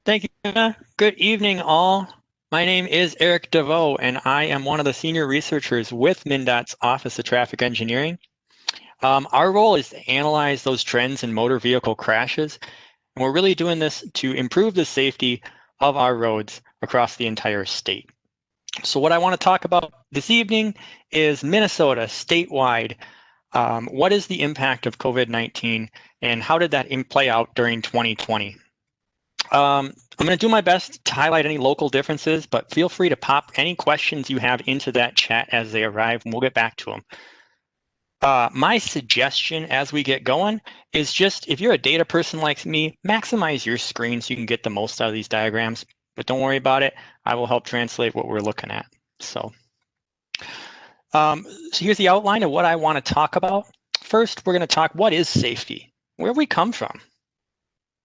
Thank you, Anna. Good evening, all. My name is Eric DeVoe, and I am one of the senior researchers with MnDOT's Office of Traffic Engineering. Our role is to analyze those trends in motor vehicle crashes, and we're really doing this to improve the safety of our roads across the entire state. So what I want to talk about this evening is Minnesota statewide. What is the impact of COVID-19, and how did that play out during 2020? I'm going to do my best to highlight any local differences, but feel free to pop any questions you have into that chat as they arrive, and we'll get back to them. My suggestion as we get going is just, if you're a data person like me, maximize your screen so you can get the most out of these diagrams, but don't worry about it. I will help translate what we're looking at. So here's the outline of what I want to talk about. First, we're going to talk what is safety? Where we come from?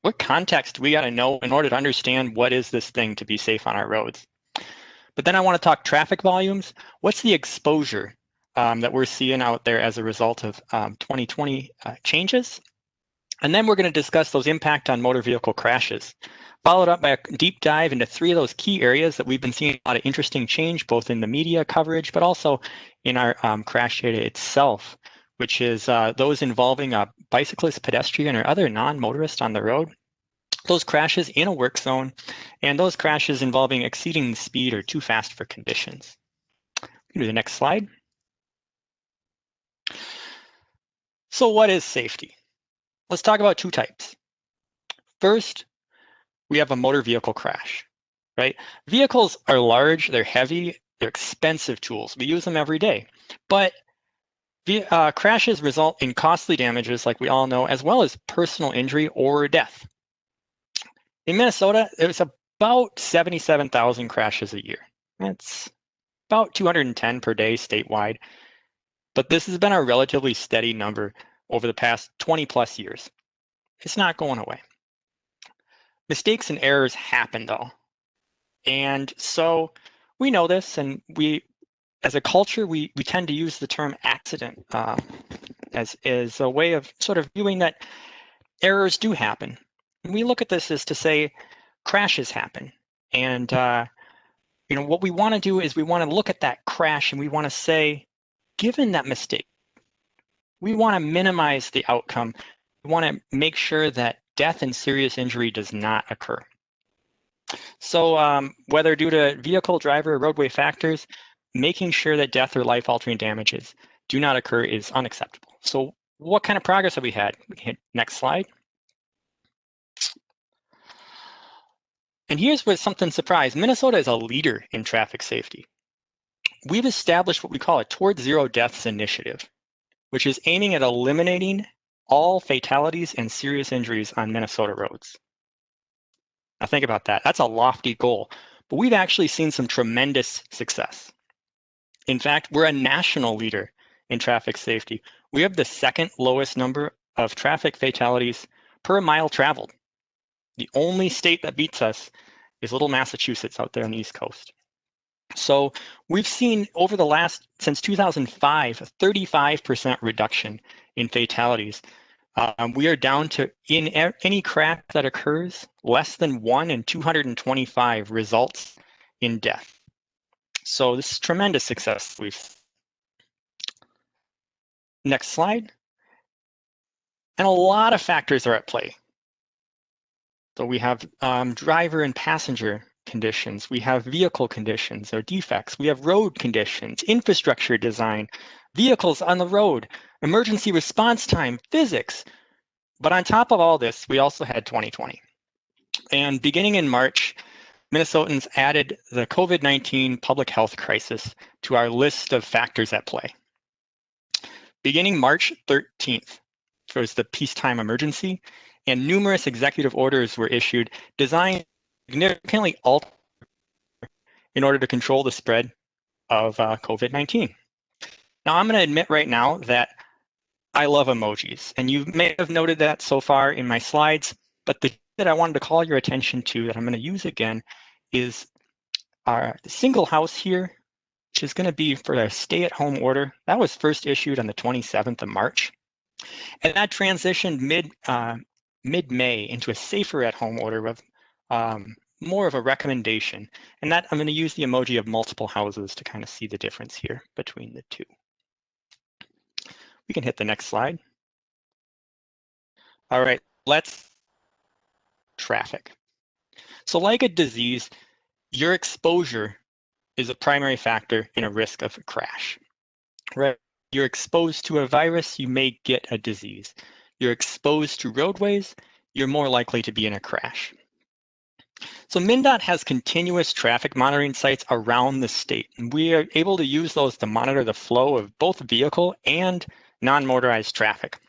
What context we got to know in order to understand what is this thing to be safe on our roads. But then I want to talk traffic volumes. What's the exposure that we're seeing out there as a result of 2020 changes? And then we're going to discuss those impact on motor vehicle crashes, followed up by a deep dive into 3 of those key areas that we've been seeing a lot of interesting change, both in the media coverage, but also in our crash data itself, which is those involving a bicyclist, pedestrian, or other non-motorist on the road, those crashes in a work zone, and those crashes involving exceeding the speed or too fast for conditions. Go to the next slide. So what is safety? Let's talk about 2 types. First, we have a motor vehicle crash, right? Vehicles are large, they're heavy, they're expensive tools. We use them every day, but crashes result in costly damages, like we all know, as well as personal injury or death. In Minnesota, there's about 77,000 crashes a year. That's about 210 per day statewide, but this has been a relatively steady number over the past 20 plus years. It's not going away. Mistakes and errors happen though. And so we know this, and we, as a culture, we tend to use the term accident as a way of sort of viewing that errors do happen. And we look at this as to say crashes happen. And what we want to do is we want to look at that crash and we want to say, given that mistake, we want to minimize the outcome. We want to make sure that death and serious injury does not occur. So whether due to vehicle, driver, or roadway factors, making sure that death or life-altering damages do not occur is unacceptable. So what kind of progress have we had? We can hit next slide. And here's where something surprised. Minnesota is a leader in traffic safety. We've established what we call a Towards Zero Deaths initiative, which is aiming at eliminating all fatalities and serious injuries on Minnesota roads. Now think about that. That's a lofty goal, but we've actually seen some tremendous success. In fact, we're a national leader in traffic safety. We have the 2nd lowest number of traffic fatalities per mile traveled. The only state that beats us is little Massachusetts out there on the East Coast. So we've seen over the since 2005, a 35% reduction in fatalities. We are down to, in any crash that occurs, less than 1 in 225 results in death. So this is tremendous success. Next slide. And a lot of factors are at play. So we have driver and passenger conditions, we have vehicle conditions or defects, we have road conditions, infrastructure design, vehicles on the road, emergency response time, physics. But on top of all this, we also had 2020. And beginning in March, Minnesotans added the COVID-19 public health crisis to our list of factors at play. Beginning March 13th, there was the peacetime emergency, and numerous executive orders were issued designed to significantly alter in order to control the spread of COVID-19. Now, I'm going to admit right now that I love emojis, and you may have noted that so far in my slides, but the that I wanted to call your attention to that I'm going to use again is the single house here, which is going to be for a stay-at-home order. That was first issued on the 27th of March, and that transitioned mid-May into a safer at-home order with more of a recommendation. And that I'm going to use the emoji of multiple houses to kind of see the difference here between the two. We can hit the next slide. All right, let's traffic. So like a disease, your exposure is a primary factor in a risk of a crash, right? You're exposed to a virus, you may get a disease. You're exposed to roadways, you're more likely to be in a crash. So MnDOT has continuous traffic monitoring sites around the state, and we are able to use those to monitor the flow of both vehicle and non-motorized traffic.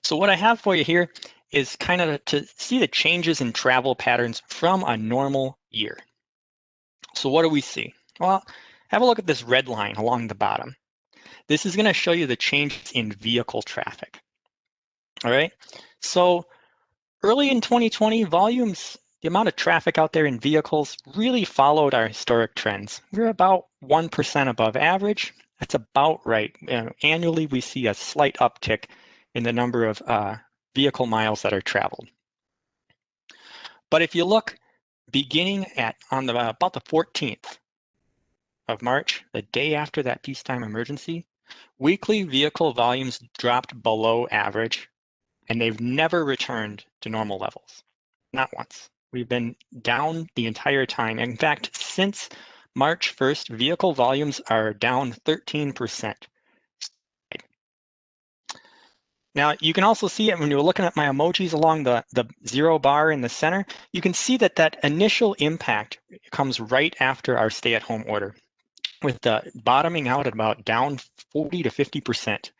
So what I have for you here is kind of to see the changes in travel patterns from a normal year. So what do we see? Well, have a look at this red line along the bottom. This is going to show you the changes in vehicle traffic. All right, so early in 2020, volumes, the amount of traffic out there in vehicles really followed our historic trends. We're about 1% above average. That's about right. Annually, we see a slight uptick in the number of vehicle miles that are traveled. But if you look beginning on about the 14th of March, the day after that peacetime emergency, weekly vehicle volumes dropped below average, and they've never returned to normal levels. Not once. We've been down the entire time. In fact, since March 1st, vehicle volumes are down 13%. Now, you can also see it when you're looking at my emojis along the zero bar in the center. You can see that that initial impact comes right after our stay-at-home order, with the bottoming out at about down 40 to 50%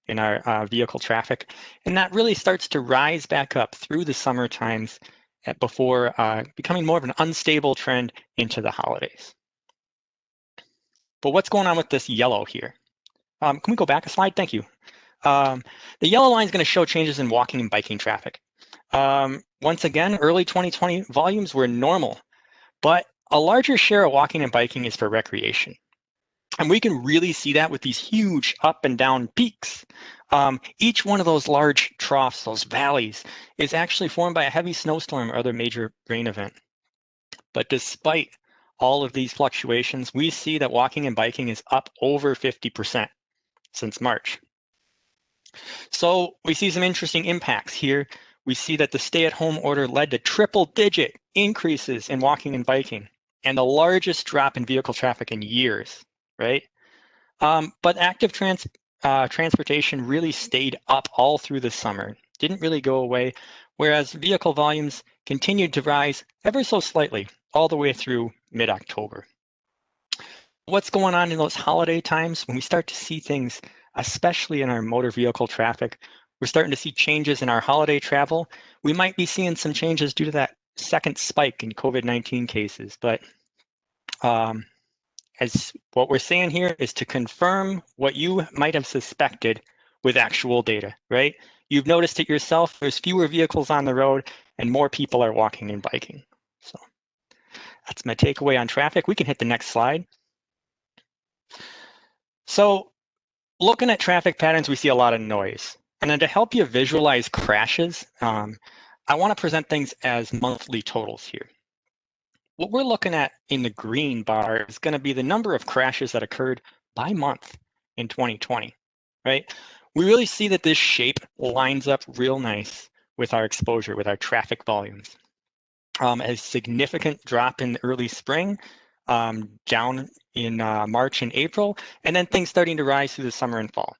in our vehicle traffic. And that really starts to rise back up through the summer times before becoming more of an unstable trend into the holidays. But what's going on with this yellow here? Can we go back a slide? Thank you. The yellow line is going to show changes in walking and biking traffic. Once again, early 2020 volumes were normal, but a larger share of walking and biking is for recreation. And we can really see that with these huge up and down peaks. Each one of those large troughs, those valleys, is actually formed by a heavy snowstorm or other major rain event. But despite all of these fluctuations, we see that walking and biking is up over 50% since March. So we see some interesting impacts here. We see that the stay-at-home order led to triple-digit increases in walking and biking, and the largest drop in vehicle traffic in years, right? But active transportation really stayed up all through the summer, didn't really go away, whereas vehicle volumes continued to rise ever so slightly all the way through mid-October. What's going on in those holiday times when we start to see things, especially in our motor vehicle traffic? We're starting to see changes in our holiday travel. We might be seeing some changes due to that second spike in COVID-19 cases, but as what we're saying here is to confirm what you might have suspected with actual data, right? You've noticed it yourself. There's fewer vehicles on the road and more people are walking and biking. So that's my takeaway on traffic. We can hit the next slide. So looking at traffic patterns, we see a lot of noise. And then to help you visualize crashes, I want to present things as monthly totals here. What we're looking at in the green bar is going to be the number of crashes that occurred by month in 2020, right? We really see that this shape lines up real nice with our exposure, with our traffic volumes. A significant drop in the early spring, down in March and April, and then things starting to rise through the summer and fall.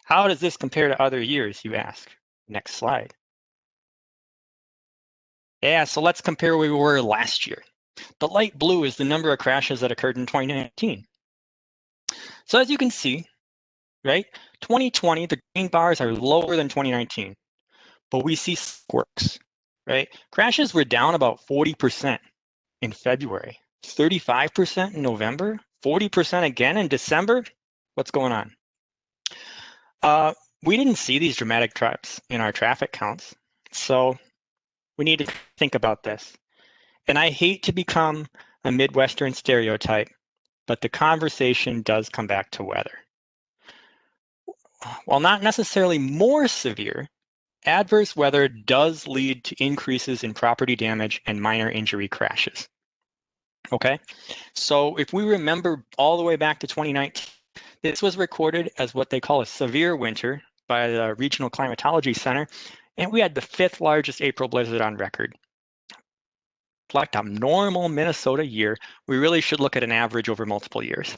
How does this compare to other years, you ask? Next slide. Yeah, so let's compare where we were last year. The light blue is the number of crashes that occurred in 2019. So as you can see, right, 2020, the green bars are lower than 2019, but we see squirks, right? Crashes were down about 40% in February, 35% in November, 40% again in December. What's going on? We didn't see these dramatic drops in our traffic counts, so we need to think about this. And I hate to become a Midwestern stereotype, but the conversation does come back to weather. While not necessarily more severe, adverse weather does lead to increases in property damage and minor injury crashes. Okay, so if we remember all the way back to 2019, this was recorded as what they call a severe winter by the Regional Climatology Center, and we had the 5th largest April blizzard on record. Like a normal Minnesota year, we really should look at an average over multiple years.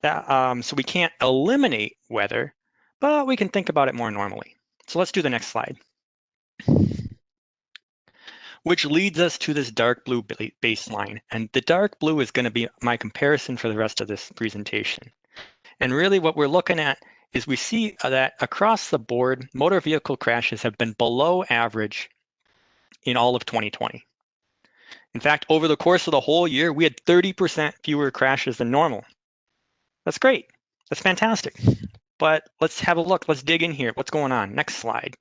So we can't eliminate weather, but we can think about it more normally. So let's do the next slide. Which leads us to this dark blue baseline. And the dark blue is going to be my comparison for the rest of this presentation. And really what we're looking at is we see that across the board, motor vehicle crashes have been below average in all of 2020. In fact, over the course of the whole year, we had 30% fewer crashes than normal. That's great. That's fantastic. But let's have a look. Let's dig in here. What's going on? Next slide.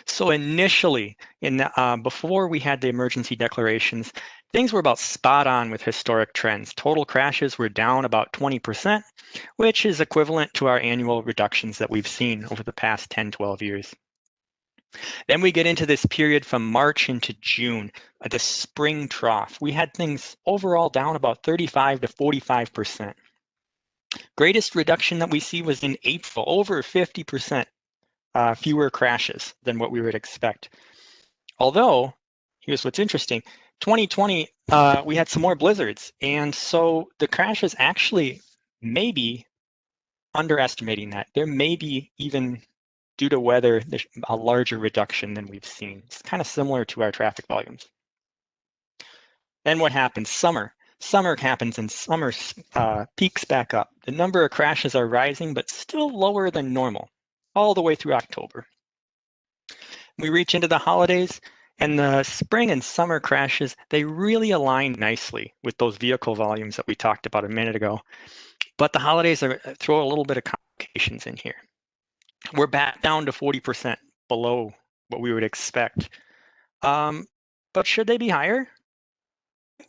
So initially, before we had the emergency declarations, things were about spot on with historic trends. Total crashes were down about 20%, which is equivalent to our annual reductions that we've seen over the past 10, 12 years. Then we get into this period from March into June, the spring trough. We had things overall down about 35 to 45%. Greatest reduction that we see was in April, over 50% fewer crashes than what we would expect. Although, here's what's interesting, 2020, we had some more blizzards, and so the crashes actually may be underestimating that. There may be, even due to weather, a larger reduction than we've seen. It's kind of similar to our traffic volumes. Then what happens? Summer. Summer happens and summer peaks back up. The number of crashes are rising, but still lower than normal, all the way through October. We reach into the holidays, and the spring and summer crashes, they really align nicely with those vehicle volumes that we talked about a minute ago. But the holidays throw a little bit of complications in here. We're back down to 40% below what we would expect. But should they be higher?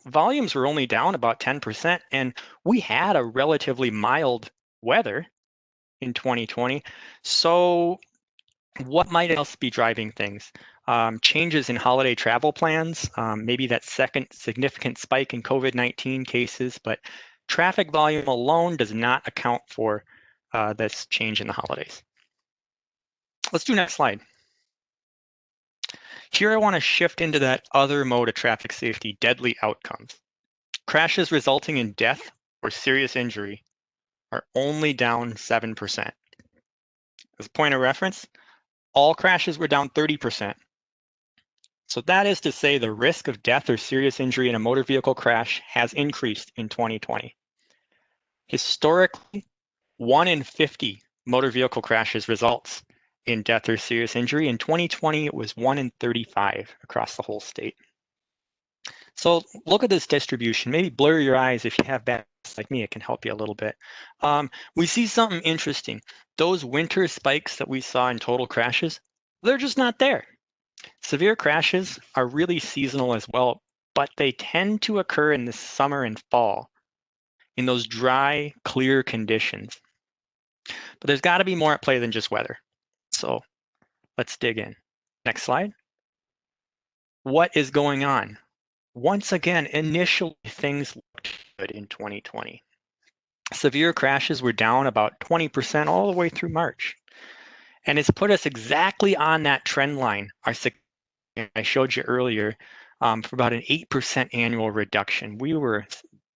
Volumes were only down about 10%, and we had a relatively mild weather in 2020. So what might else be driving things? Changes in holiday travel plans, maybe that second significant spike in COVID-19 cases, but traffic volume alone does not account for this change in the holidays. Let's do next slide. Here I want to shift into that other mode of traffic safety, deadly outcomes. Crashes resulting in death or serious injury are only down 7%. As a point of reference, all crashes were down 30%. So that is to say the risk of death or serious injury in a motor vehicle crash has increased in 2020. Historically, 1 in 50 motor vehicle crashes results in death or serious injury. In 2020, it was 1 in 35 across the whole state. So look at this distribution. Maybe blur your eyes if you have bad eyes like me. It can help you a little bit. We see something interesting. Those winter spikes that we saw in total crashes, they're just not there. Severe crashes are really seasonal as well, but they tend to occur in the summer and fall in those dry, clear conditions. But there's got to be more at play than just weather. So let's dig in. Next slide. What is going on? Once again, initially things looked good in 2020. Severe crashes were down about 20% all the way through March. And it's put us exactly on that trend line. I showed you earlier for about an 8% annual reduction. We were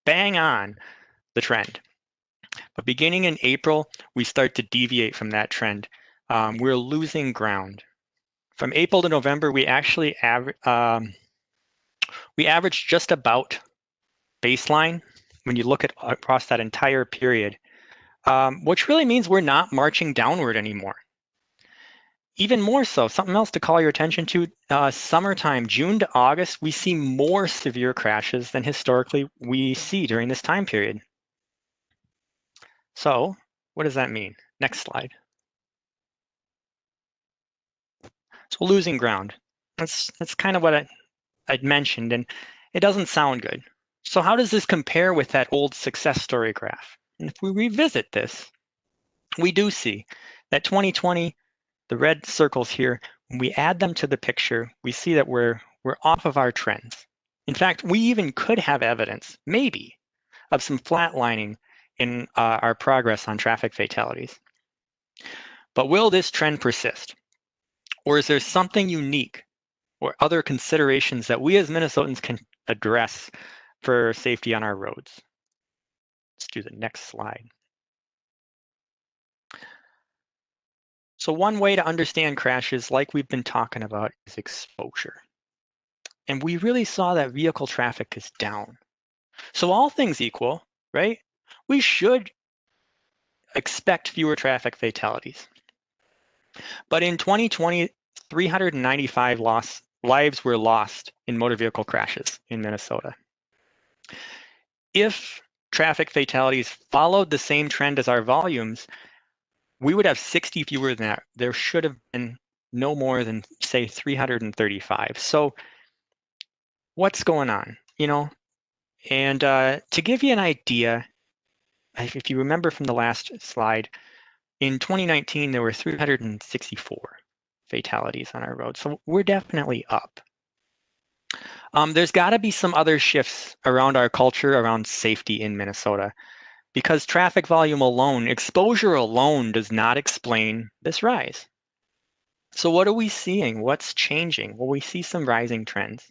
bang on the trend. But beginning in April, we start to deviate from that trend. We're losing ground. From April to November, we actually averaged just about baseline when you look at across that entire period, which really means we're not marching downward anymore. Even more so, something else to call your attention to, summertime, June to August, we see more severe crashes than historically we see during this time period. So what does that mean? Next slide. So losing ground. That's kind of what I'd mentioned, and it doesn't sound good. So how does this compare with that old success story graph? And if we revisit this, we do see that 2020, the red circles here, when we add them to the picture, we see that we're off of our trends. In fact, we even could have evidence, maybe, of some flatlining in our progress on traffic fatalities. But will this trend persist? Or is there something unique or other considerations that we as Minnesotans can address for safety on our roads? Let's do the next slide. So one way to understand crashes, like we've been talking about, is exposure. And we really saw that vehicle traffic is down. So all things equal, right? We should expect fewer traffic fatalities. But in 2020, 395 lives were lost in motor vehicle crashes in Minnesota. If traffic fatalities followed the same trend as our volumes, we would have 60 fewer than that. There should have been no more than, say, 335. So what's going on, you know? And to give you an idea, if you remember from the last slide, in 2019, there were 364 fatalities on our road. So we're definitely up. There's got to be some other shifts around our culture around safety in Minnesota, because traffic volume alone, exposure alone, does not explain this rise. So what are we seeing? What's changing? Well, we see some rising trends.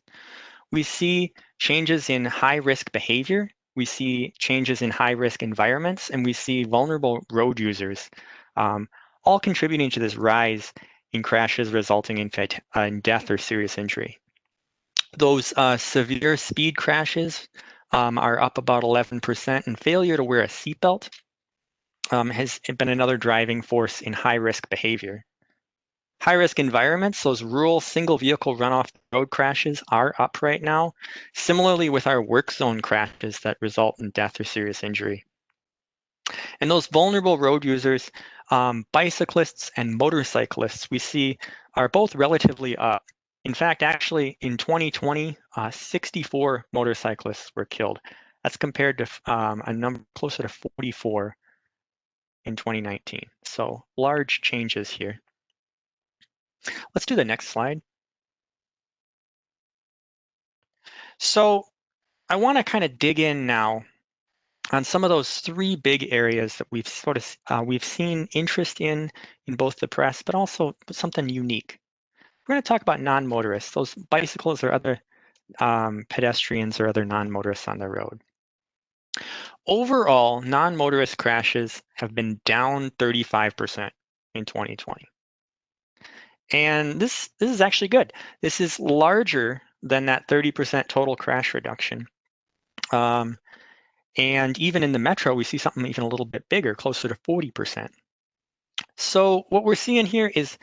We see changes in high-risk behavior. We see changes in high-risk environments, and we see vulnerable road users, all contributing to this rise in crashes resulting in death or serious injury. Those severe speed crashes are up about 11%, and failure to wear a seatbelt has been another driving force in high-risk behavior. High-risk environments, those rural single vehicle runoff road crashes are up right now, similarly with our work zone crashes that result in death or serious injury. And those vulnerable road users, bicyclists and motorcyclists, we see are both relatively up. In fact, actually in 2020, 64 motorcyclists were killed. That's compared to a number closer to 44 in 2019. So large changes here. Let's do the next slide. So I want to kind of dig in now on some of those three big areas that we've we've seen interest in both the press, but also something unique. We're going to talk about non-motorists, those bicycles or other pedestrians or other non-motorists on the road. Overall, non-motorist crashes have been down 35% in 2020. And this is actually good. This is larger than that 30% total crash reduction. And even in the metro, we see something even a little bit bigger, closer to 40%. So what we're seeing here is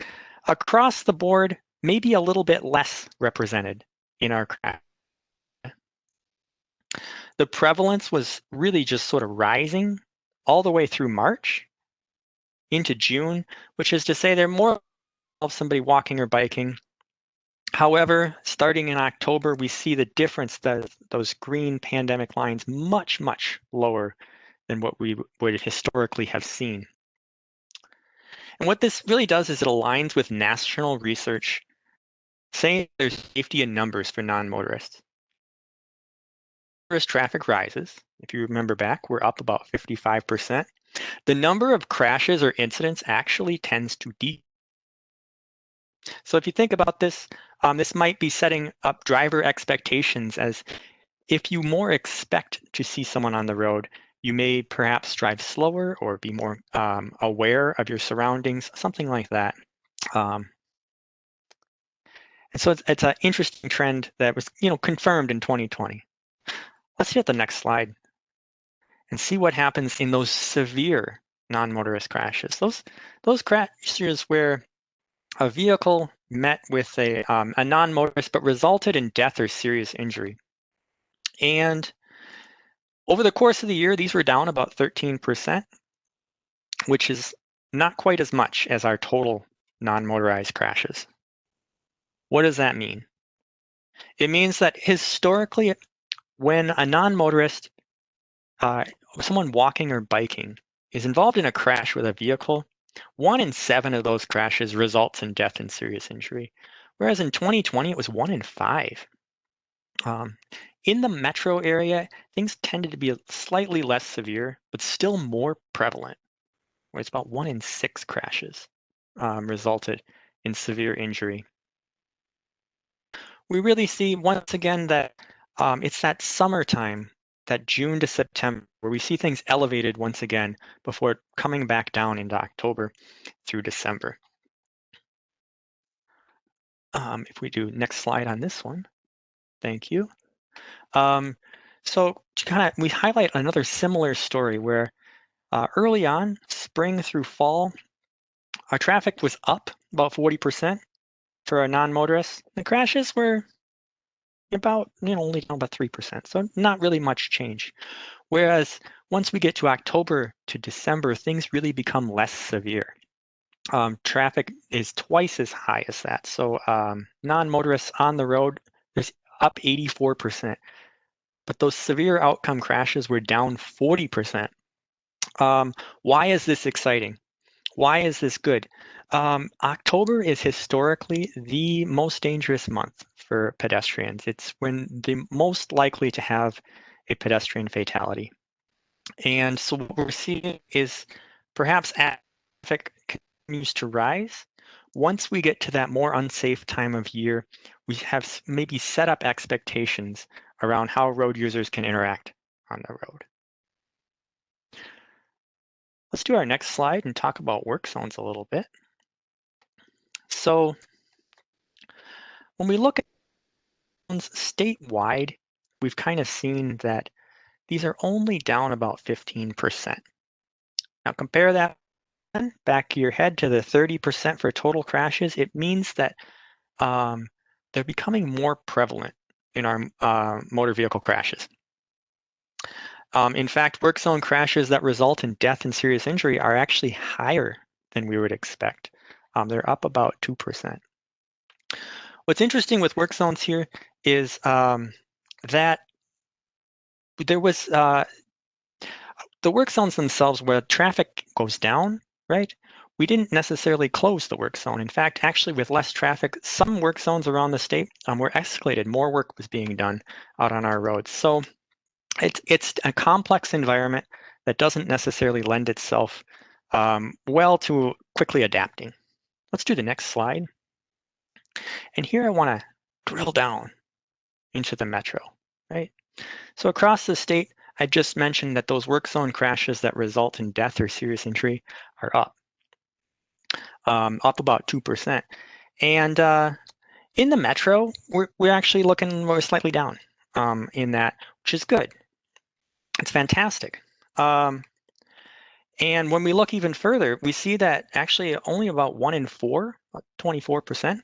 across the board, maybe a little bit less represented in our crash. The prevalence was really just sort of rising all the way through March into June, which is to say they're more of somebody walking or biking. However, starting in October, we see the difference, that those green pandemic lines much, much lower than what we would historically have seen. And what this really does is it aligns with national research saying there's safety in numbers for non-motorists. As traffic rises, if you remember back, we're up about 55%. The number of crashes or incidents actually tends to decrease. So if you think about this, this might be setting up driver expectations, as if you more expect to see someone on the road, you may perhaps drive slower or be more aware of your surroundings, something like that. And so it's an interesting trend that was, confirmed in 2020. Let's hit the next slide and see what happens in those severe non-motorist crashes. Those crashes where a vehicle met with a non-motorist but resulted in death or serious injury. And over the course of the year, these were down about 13%, which is not quite as much as our total non-motorized crashes. What does that mean? It means that historically, when a non-motorist, someone walking or biking, is involved in a crash with a vehicle, 1 in 7 of those crashes results in death and serious injury, whereas in 2020 it was 1 in 5. In the metro area, things tended to be slightly less severe, but still more prevalent, where it's about 1 in 6 crashes resulted in severe injury. We really see once again that it's that summertime, that June to September, where we see things elevated once again before coming back down into October through December. If we do next slide on this one, thank you. So we highlight another similar story where early on, spring through fall, our traffic was up about 40% for our non-motorists. The crashes were about, only down about 3%, so not really much change. Whereas once we get to October to December, things really become less severe. Traffic is twice as high as that. So non-motorists on the road, there's up 84%. But those severe outcome crashes were down 40%. Why is this exciting? Why is this good? October is historically the most dangerous month for pedestrians. It's when they're most likely to have a pedestrian fatality. And so what we're seeing is perhaps traffic continues to rise. Once we get to that more unsafe time of year, we have maybe set up expectations around how road users can interact on the road. Let's do our next slide and talk about work zones a little bit. So when we look at zones statewide, we've kind of seen that these are only down about 15%. Now compare that back of your head to the 30% for total crashes. It means that they're becoming more prevalent in our motor vehicle crashes. In fact, work zone crashes that result in death and serious injury are actually higher than we would expect. They're up about 2%. What's interesting with work zones here is that there was the work zones themselves where traffic goes down, right? We didn't necessarily close the work zone. In fact, actually with less traffic, some work zones around the state were escalated. More work was being done out on our roads. So it's a complex environment that doesn't necessarily lend itself well to quickly adapting. Let's do the next slide. And here I want to drill down into the metro, right? So across the state, I just mentioned that those work zone crashes that result in death or serious injury are up about 2%. And in the metro, we're actually we're slightly down in that, which is good. It's fantastic. And when we look even further, we see that actually only about 1 in 4, 24%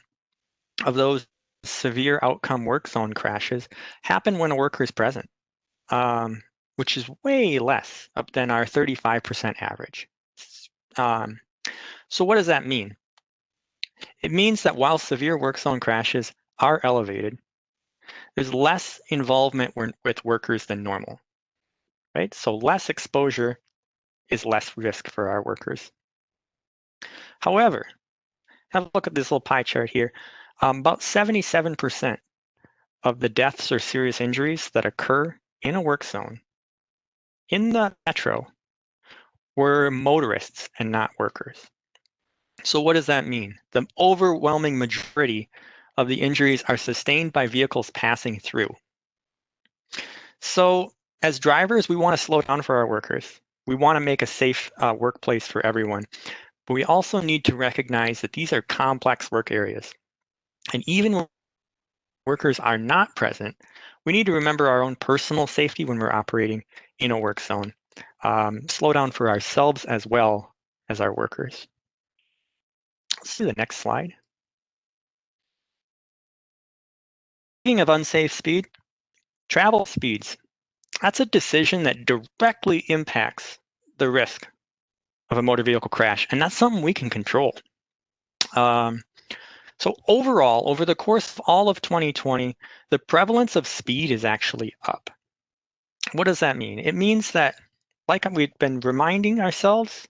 of those severe outcome work zone crashes happen when a worker is present, which is way less than our 35% average. So what does that mean? It means that while severe work zone crashes are elevated, there's less involvement with workers than normal, right? So less exposure is less risk for our workers. However, have a look at this little pie chart here. About 77% of the deaths or serious injuries that occur in a work zone in the metro were motorists and not workers. So what does that mean? The overwhelming majority of the injuries are sustained by vehicles passing through. So as drivers, we want to slow down for our workers. We want to make a safe workplace for everyone. But we also need to recognize that these are complex work areas. And even when workers are not present, we need to remember our own personal safety when we're operating in a work zone. Slow down for ourselves as well as our workers. Let's do the next slide. Speaking of unsafe speed, travel speeds. That's a decision that directly impacts the risk of a motor vehicle crash, and that's something we can control. So overall, over the course of all of 2020, the prevalence of speed is actually up. What does that mean? It means that, like we've been reminding ourselves,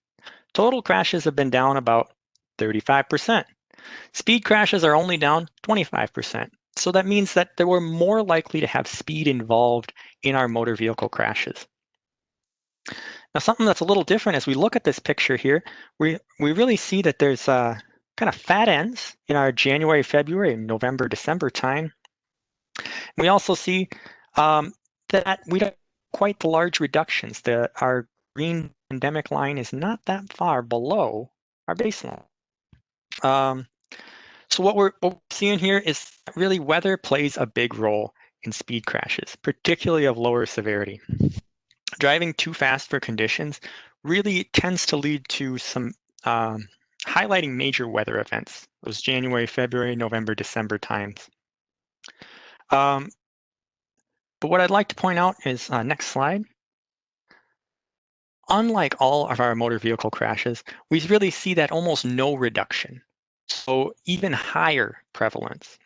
Total crashes have been down about 35%. Speed crashes are only down 25%. So that means that we're more likely to have speed involved in our motor vehicle crashes. Now, something that's a little different as we look at this picture here, we really see that there's kind of fat ends in our January, February, November, December time. We also see that we don't quite the large reductions. Our green pandemic line is not that far below our baseline. So what we're seeing here is that really weather plays a big role in speed crashes, particularly of lower severity. Driving too fast for conditions really tends to lead to some highlighting major weather events, those January, February, November, December times. But what I'd like to point out is, next slide. Unlike all of our motor vehicle crashes, we really see that almost no reduction. So even higher prevalence.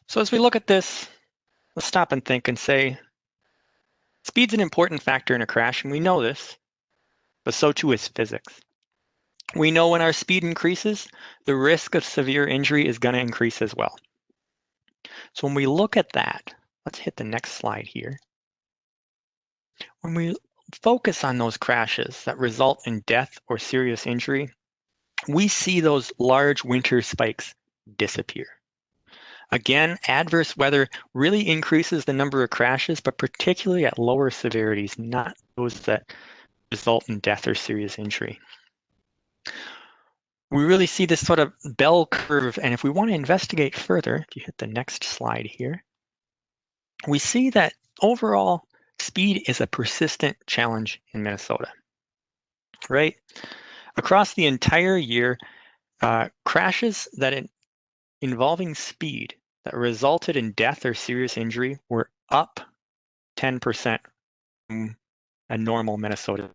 So as we look at this, let's stop and think and say, speed's an important factor in a crash, and we know this, but so too is physics. We know when our speed increases, the risk of severe injury is going to increase as well. So when we look at that, let's hit the next slide here. When we focus on those crashes that result in death or serious injury, we see those large winter spikes disappear. Again, adverse weather really increases the number of crashes, but particularly at lower severities, not those that result in death or serious injury. We really see this sort of bell curve, and if we want to investigate further, if you hit the next slide here, we see that overall speed is a persistent challenge in Minnesota, right? Across the entire year, crashes that involving speed that resulted in death or serious injury were up 10% from a normal Minnesota.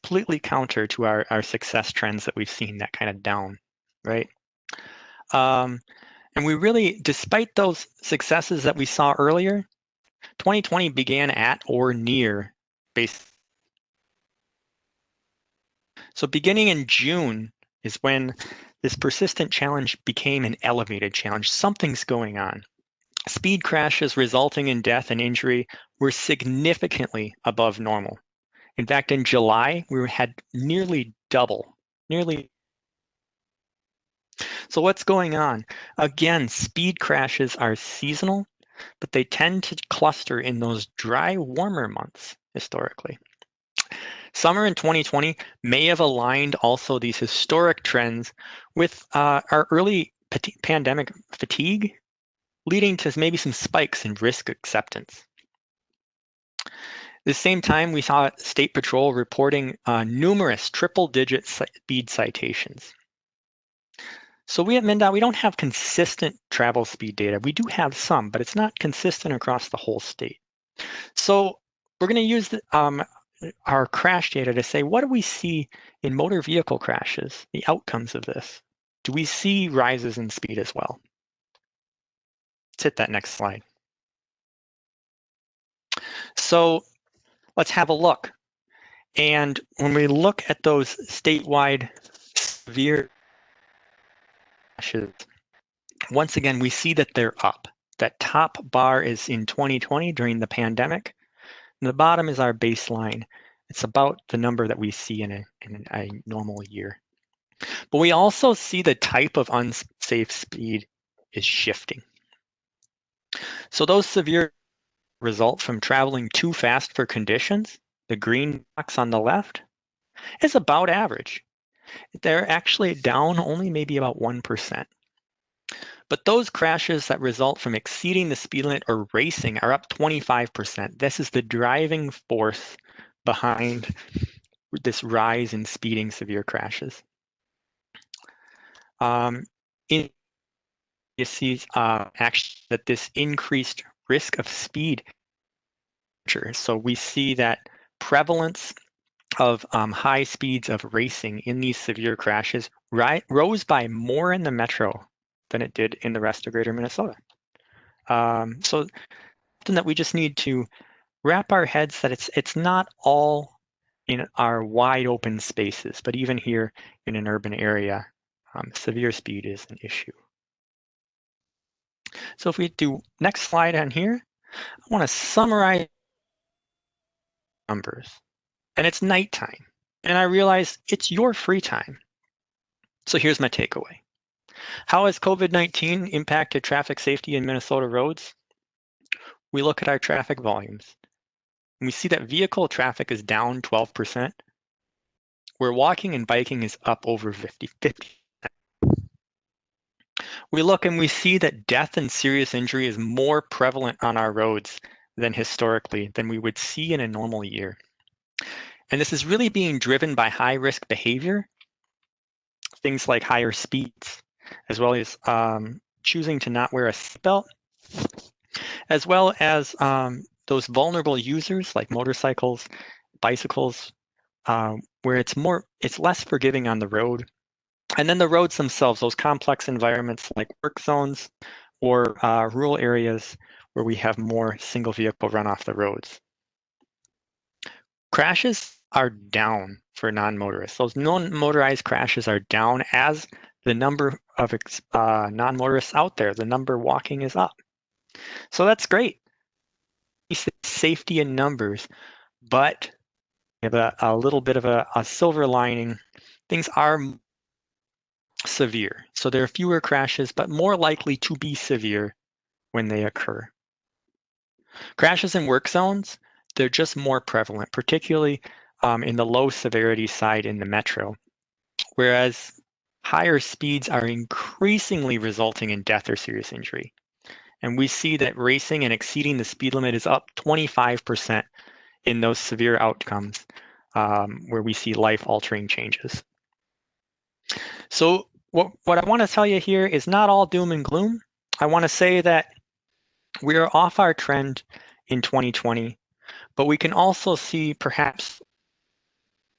Completely counter to our success trends that we've seen that kind of down, right? And we really, despite those successes that we saw earlier, 2020 began at or near base. So beginning in June is when this persistent challenge became an elevated challenge. Something's going on. Speed crashes resulting in death and injury were significantly above normal. In fact, in July, we had nearly double. So what's going on? Again, speed crashes are seasonal, but they tend to cluster in those dry, warmer months historically. Summer in 2020 may have aligned also these historic trends with our early pandemic fatigue, leading to maybe some spikes in risk acceptance. At the same time, we saw State Patrol reporting numerous triple-digit speed citations. So we at MnDOT, we don't have consistent travel speed data. We do have some, but it's not consistent across the whole state. So we're going to use our crash data to say, what do we see in motor vehicle crashes, the outcomes of this? Do we see rises in speed as well? Let's hit that next slide. So let's have a look. And when we look at those statewide severe crashes, once again, we see that they're up. That top bar is in 2020 during the pandemic. And the bottom is our baseline. It's about the number that we see in a normal year. But we also see the type of unsafe speed is shifting. So those severe result from traveling too fast for conditions, the green box on the left, is about average. They're actually down only maybe about 1%. But those crashes that result from exceeding the speed limit or racing are up 25%. This is the driving force behind this rise in speeding severe crashes. You see actually that this increased risk of speed. So we see that prevalence of high speeds of racing in these severe crashes rose by more in the metro than it did in the rest of greater Minnesota. So something that we just need to wrap our heads that it's not all in our wide open spaces, but even here in an urban area, severe speed is an issue. So if we do next slide on here, I want to summarize numbers. And it's nighttime. And I realize it's your free time. So here's my takeaway. How has COVID-19 impacted traffic safety in Minnesota roads? We look at our traffic volumes. And we see that vehicle traffic is down 12%, where walking and biking is up over 50. We look and we see that death and serious injury is more prevalent on our roads than historically than we would see in a normal year. And this is really being driven by high-risk behavior, things like higher speeds, as well as choosing to not wear a seatbelt, as well as those vulnerable users like motorcycles, bicycles, where it's less forgiving on the road. And then the roads themselves, those complex environments like work zones or rural areas where we have more single vehicle run off the roads. Crashes are down for non-motorists. Those non-motorized crashes are down as the number of non-motorists out there, the number walking is up. So that's great. Safety in numbers, but we have a little bit of a silver lining. Things are severe. So there are fewer crashes, but more likely to be severe when they occur. Crashes in work zones, they're just more prevalent, particularly in the low severity side in the metro, whereas higher speeds are increasingly resulting in death or serious injury. And we see that racing and exceeding the speed limit is up 25% in those severe outcomes where we see life-altering changes. So what I want to tell you here is not all doom and gloom. I want to say that we are off our trend in 2020, but we can also see perhaps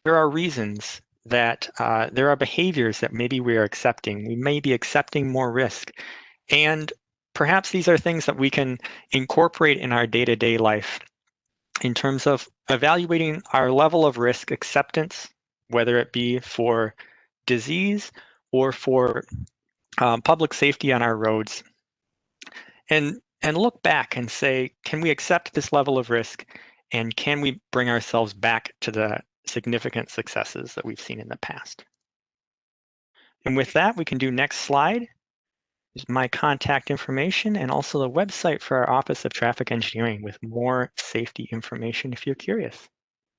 there are reasons that there are behaviors that maybe we are accepting. We may be accepting more risk. And perhaps these are things that we can incorporate in our day-to-day life in terms of evaluating our level of risk acceptance, whether it be for disease or for public safety on our roads. And look back and say, can we accept this level of risk? And can we bring ourselves back to the significant successes that we've seen in the past? And with that, we can do next slide. Is my contact information and also the website for our Office of Traffic Engineering with more safety information if you're curious.